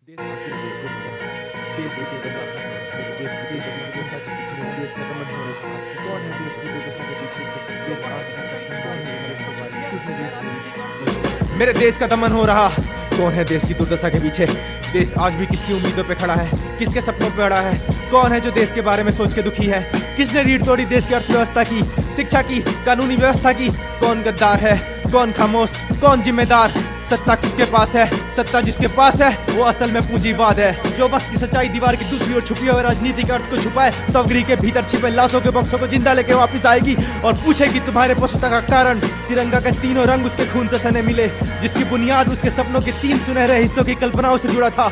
देश देश की दुर्दशा मेरे देश की दुर्दशा के पीछे मेरे देश का दमन हो रहा है। कौन है देश की दुर्दशा के पीछे इसके देश आज भी कौन है किसने देश मेरे देश का दमन हो रहा। कौन है देश की दुर्दशा के पीछे? देश आज भी किसकी उम्मीदों पे खड़ा है, किसके सपनों पे अड़ा है? कौन है जो देश के बारे में सोच के दुखी है? किसने रीढ़ तोड़ी देश की अर्थव्यवस्था की, शिक्षा की, कानूनी व्यवस्था की? कौन गद्दार है, कौन खामोश, कौन जिम्मेदार? सत्ता किसके पास है? सत्ता जिसके पास है वो असल में पूंजीवाद है, जो वक्त की सच्चाई दीवार की दूसरी ओर छुपी हुई राजनीतिक अर्थ को छुपाए, स्वगृह के भीतर छिपे लाशों के बक्सों को जिंदा लेके वापस आएगी और पूछेगी तुम्हारे पशुता का कारण। तिरंगा के तीनों रंग उसके खून से सने मिले, जिसकी बुनियाद उसके सपनों के 3 सुनहरे हिस्सों की कल्पनाओं से जुड़ा था।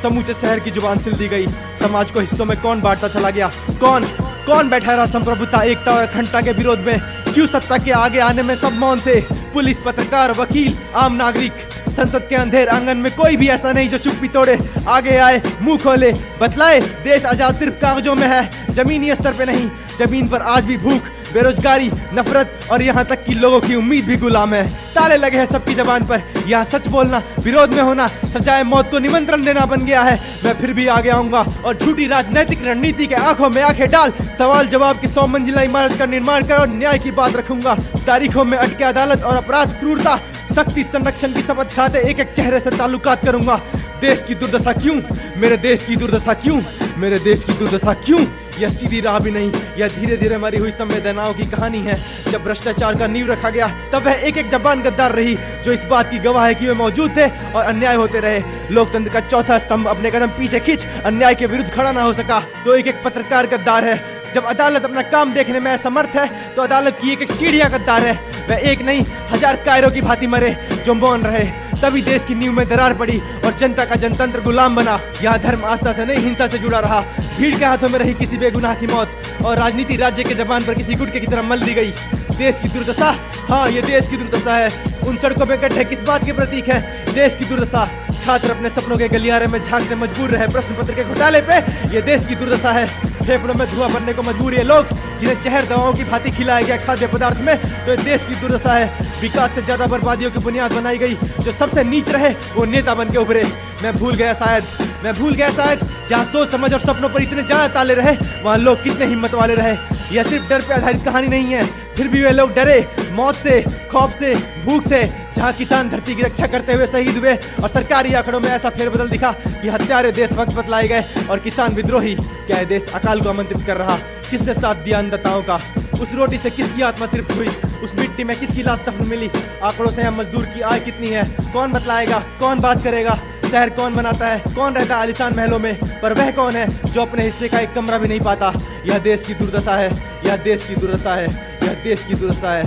समूचे शहर की जुबान सिल दी गई, समाज को हिस्सों में कौन बांटता चला गया? कौन बैठा रहा संप्रभुता, एकता और अखंडता के विरोध में? क्यों सत्ता के आगे आने में सब मौन थे? पुलिस, पत्रकार, वकील, आम नागरिक। संसद के अंधेर आंगन में कोई भी ऐसा नहीं जो चुप्पी तोड़े, आगे आए, मुंह खोले, बतलाए देश आजाद सिर्फ कागजों में है, जमीनी स्तर पे नहीं। जमीन पर आज भी भूख, बेरोजगारी, नफरत और यहाँ तक कि लोगों की उम्मीद भी गुलाम है। ताले लगे हैं सबकी जबान पर, यहाँ सच बोलना, विरोध में होना, सजाए मौत को निमंत्रण देना बन गया है। मैं फिर भी आगे आऊंगा और झूठी राजनीतिक रणनीति के आंखों में आंखें डाल सवाल जवाब की 100 मंजिला इमारत का निर्माण कर और न्याय की बात रखूंगा। तारीखों में अटके अदालत और अपराध, क्रूरता, शक्ति संरक्षण की शपथ खाते एक एक चेहरे से ताल्लुकात करूंगा। देश की दुर्दशा क्यों? मेरे देश की दुर्दशा क्यों? मेरे देश की दुर्दशा क्यों? यह सीधी राह भी नहीं, यह धीरे धीरे मरी हुई संवेदनाओं की कहानी है। जब भ्रष्टाचार का नींव रखा गया तब वह एक एक जबान गद्दार रही, जो इस बात की गवाह है कि वे मौजूद थे और अन्याय होते रहे। लोकतंत्र का चौथा स्तंभ अपने कदम पीछे खींच अन्याय के विरुद्ध खड़ा ना हो सका तो एक एक पत्रकार गद्दार है। जब अदालत अपना काम देखने में असमर्थ है तो अदालत की एक एक सीढ़ियां गद्दार है। वह एक नहीं 1000 कायरों की भांति मरे जो मौन रहे, तभी देश की नींव में दरार पड़ी और जनता का जनतंत्र गुलाम बना। यहाँ धर्म आस्था से नहीं हिंसा से जुड़ा रहा, भीड़ के हाथों में रही किसी बेगुनाह की मौत और राजनीति राज्य के जबान पर किसी गुटके की तरह मल दी गई। देश की दुर्दशा, हाँ ये देश की दुर्दशा है। उन सड़कों पे गड्ढे किस बात के प्रतीक है? देश की दुर्दशा। छात्र अपने सपनों के गलियारे में झांकने मजबूर रहे प्रश्न पत्र के घोटाले पे, ये देश की दुर्दशा है। फेफड़ों में धुआं भरने को मजबूर ये लोग जिन्हें जहर दवाओं की भांति खिलाया गया खाद्य पदार्थ में, तो ये देश की दुर्दशा है। विकास से ज्यादा बर्बादियों की बुनियाद बनाई गई, जो सबसे नीच रहे वो नेता बन के उभरे। मैं भूल गया शायद जहाँ सोच समझ और सपनों पर इतने ज्यादा ताले रहे वहाँ लोग कितने हिम्मत वाले रहे। यह सिर्फ डर पे आधारित कहानी नहीं है, फिर भी वे लोग डरे मौत से, खौफ से, भूख से। जहाँ किसान धरती की रक्षा करते हुए शहीद हुए और सरकारी आंकड़ों में ऐसा फेरबदल दिखा कि हत्यारे देशभक्त बतलाए गए और किसान विद्रोही। क्या यह देश अकाल को आमंत्रित कर रहा? किसने साथ दिया अन्नदाताओं का? उस रोटी से किसकी आत्मा तृप्त हुई? उस मिट्टी में किसकी लाश दफन मिली? आंकड़ों से हम मजदूर की आय कितनी है कौन बतलाएगा? कौन बात करेगा? शहर कौन बनाता है? कौन रहता है आलीशान महलों में? पर वह कौन है जो अपने हिस्से का एक कमरा भी नहीं पाता? यह देश की दुर्दशा है, यह देश की दुर्दशा है, यह देश की दुर्दशा है।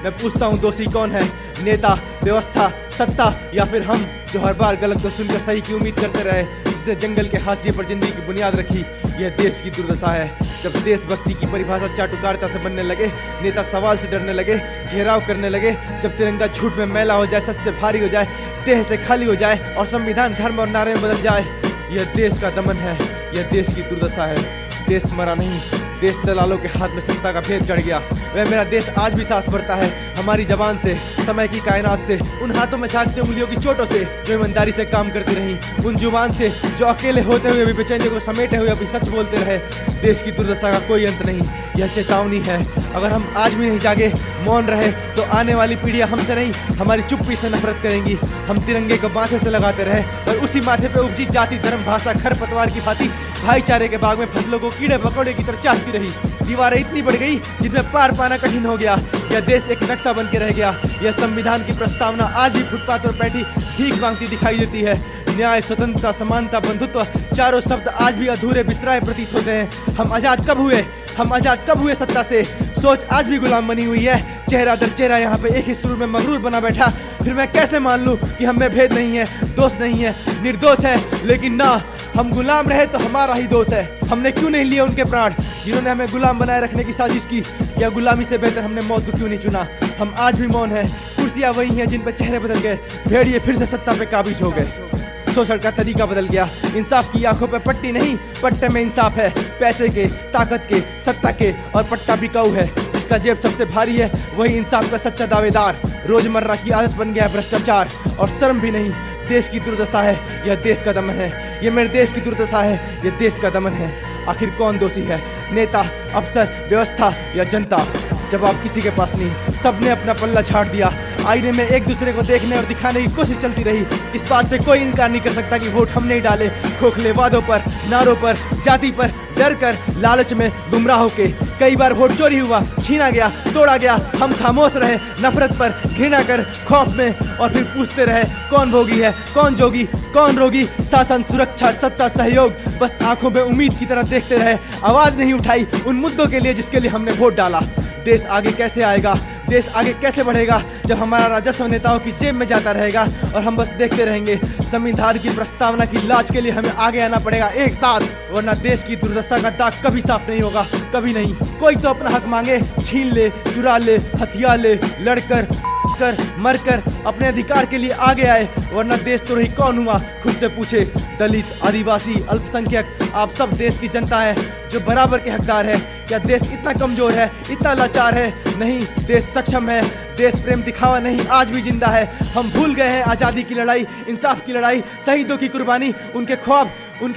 मैं पूछता हूँ दोषी कौन है? नेता, व्यवस्था, सत्ता या फिर हम जो हर बार गलत को सुनकर सही की उम्मीद करते रहे, जिसने जंगल के हाशिए पर जिंदगी की बुनियाद रखी? यह देश की दुर्दशा है। जब देशभक्ति की परिभाषा चाटुकारिता से बनने लगे, नेता सवाल से डरने लगे, घेराव करने लगे, जब तिरंगा झूठ में मैला हो जाए, सच से भारी हो जाए, देह से खाली हो जाए और संविधान धर्म और नारे में बदल जाए, यह देश का दमन है, यह देश की दुर्दशा है। देश मरा नहीं, देश दलालों के हाथ में सत्ता का भेद चढ़ गया। वह मेरा देश आज भी सांस भरता है, हमारी जबान से, समय की कायनात से, उन हाथों में झांकते उंगलियों की चोटों से जो ईमानदारी से काम करती रही, उन जुबान से जो अकेले होते हुए भी बेचैनी को समेटे हुए अपनी सच बोलते रहे। देश की दुर्दशा का कोई अंत नहीं, यह चेतावनी है। अगर हम आज भी नहीं जागे, मौन रहे, तो आने वाली पीढ़ियां हमसे नहीं हमारी चुप्पी से नफरत करेंगी। हम तिरंगे को माथे से लगाते रहे और उसी माथे पे उपजी जाति, धर्म, भाषा, खरपतवार की भांति भाईचारे के बाग में फसलों को कीड़े मकोड़े की तरह चाहती रही। दीवारें इतनी बढ़ गई जिनमें पार पाना कठिन हो गया। यह देश एक नक्शा बन के रह गया। यह संविधान की प्रस्तावना आज भी फुटपाथ पर बैठी भीख मांगती दिखाई देती है। न्याय, स्वतंत्रता, समानता, बंधुत्व, चारों शब्द आज भी अधूरे बिसराए प्रतीत होते हैं। हम आजाद कब हुए? हम आजाद कब हुए सत्ता से? सोच आज भी गुलाम बनी हुई है। चेहरा दर चेहरा यहाँ पे एक ही सुर में मगरूर बना बैठा। फिर मैं कैसे मान लूँ कि हम में भेद नहीं है, दोष नहीं है, निर्दोष है? लेकिन ना, हम गुलाम रहे तो हमारा ही दोष है। हमने क्यों नहीं लिए उनके प्राण जिन्होंने हमें गुलाम बनाए रखने की साजिश की? या गुलामी से बेहतर हमने मौत को क्यों नहीं चुना? हम आज भी मौन है। कुर्सियां वही हैं जिन पर चेहरे बदल गए, भेड़िए फिर से सत्ता पे काबिज हो गए। शोषण का तरीका बदल गया। इंसाफ की आंखों पे पट्टी नहीं, पट्टे में इंसाफ है। पैसे के, ताकत के, सत्ता के और पट्टा बिकाऊ है। जिसका जेब सबसे भारी है वही इंसाफ का सच्चा दावेदार। रोजमर्रा की आदत बन गया है भ्रष्टाचार और शर्म भी नहीं। देश की दुर्दशा है, यह देश का दमन है। यह मेरे देश की दुर्दशा है, यह देश का दमन है। आखिर कौन दोषी है, नेता, अफसर, व्यवस्था या जनता? जवाब किसी के पास नहीं। सबने अपना पल्ला झाड़ दिया। आईने में एक दूसरे को देखने और दिखाने की कोशिश चलती रही। इस बात से कोई इनकार नहीं कर सकता कि वोट हमने ही डाले। खोखले वादों पर, नारों पर, जाति पर डर कर, लालच में गुमराह होके कई बार वोट चोरी हुआ, छीना गया, तोड़ा गया। हम खामोश रहे, नफरत पर घृणा कर, खौफ में, और फिर पूछते रहे कौन भोगी है, कौन जोगी, कौन रोगी। शासन, सुरक्षा, सत्ता, सहयोग, बस आंखों में उम्मीद की तरह देखते रहे। आवाज नहीं उठाई उन मुद्दों के लिए जिसके लिए हमने वोट डाला। देश आगे कैसे आएगा, देश आगे कैसे बढ़ेगा जब हमारा राजस्व नेताओं की जेब में जाता रहेगा और हम बस देखते रहेंगे। संविधान की प्रस्तावना की लाज के लिए हमें आगे आना पड़ेगा एक साथ, वरना देश की दुर्दशा का दाग कभी साफ नहीं होगा, कभी नहीं। कोई तो अपना हक मांगे, छीन ले, चुरा ले, हथियार ले, लड़कर कर मरकर अपने अधिकार के लिए आगे आए, वरना देश तो रही कौन हुआ खुद से पूछे। दलित, आदिवासी, अल्पसंख्यक, आप सब देश की जनता है जो बराबर के हकदार है। क्या देश इतना कमजोर है, इतना लाचार है? नहीं, देश सक्षम है। देश प्रेम दिखावा नहीं, आज भी जिंदा है। हम भूल गए हैं आज़ादी की लड़ाई, इंसाफ की लड़ाई, शहीदों की कुर्बानी, उनके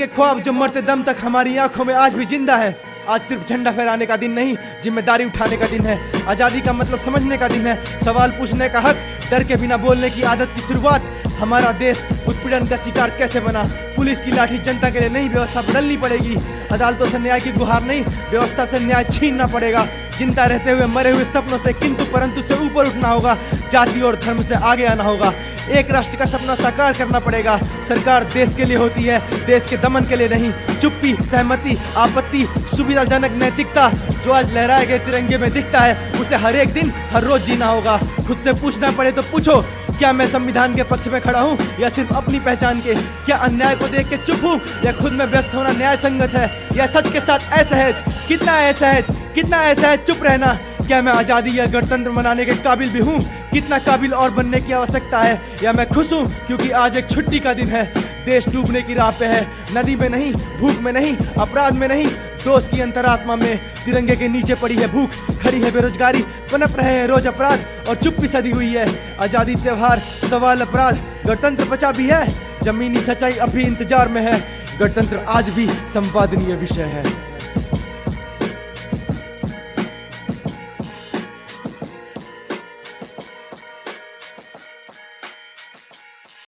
ख्वाब जो मरते दम तक हमारी आंखों में आज भी जिंदा है। आज सिर्फ झंडा फहराने का दिन नहीं, जिम्मेदारी उठाने का दिन है। आज़ादी का मतलब समझने का दिन है, सवाल पूछने का हक, डर के बिना बोलने की आदत की शुरुआत। हमारा देश उत्पीड़न का शिकार कैसे बना? पुलिस की लाठी जनता के लिए नहीं, व्यवस्था बदलनी पड़ेगी। अदालतों से न्याय की गुहार नहीं, व्यवस्था से न्याय छीनना पड़ेगा। जिंदा रहते हुए मरे हुए सपनों से किंतु परंतु से ऊपर उठना होगा। जाति और धर्म से आगे आना होगा। एक राष्ट्र का सपना साकार करना पड़ेगा। सरकार देश के लिए होती है, देश के दमन के लिए नहीं। चुप्पी, सहमति, आपत्ति, सुविधाजनक नैतिकता जो आज लहराए गए तिरंगे में दिखता है, उसे हर एक दिन, हर रोज जीना होगा। खुद से पूछना पड़े तो पूछो, क्या मैं संविधान के पक्ष में खड़ा हूँ या सिर्फ अपनी पहचान के? क्या अन्याय को देख के चुप हूँ या खुद में व्यस्त होना न्याय संगत है? या सच के साथ असहज? कितना असहज चुप रहना? क्या मैं आज़ादी या गणतंत्र मनाने के काबिल भी हूँ? कितना काबिल और बनने की आवश्यकता है? या मैं खुश हूँ क्योंकि आज एक छुट्टी का दिन है? देश डूबने की राह पे है, नदी में नहीं, भूख में नहीं, अपराध में नहीं, दोष की अंतरात्मा में। तिरंगे के नीचे पड़ी है भूख, खड़ी है बेरोजगारी, पनप रहे हैं रोज अपराध और चुप्पी सदी हुई है। आज़ादी त्योहार, सवाल अपराध, गणतंत्र बचा भी है, जमीनी सच्चाई अभी इंतजार में है। गणतंत्र आज भी संपादनीय विषय है।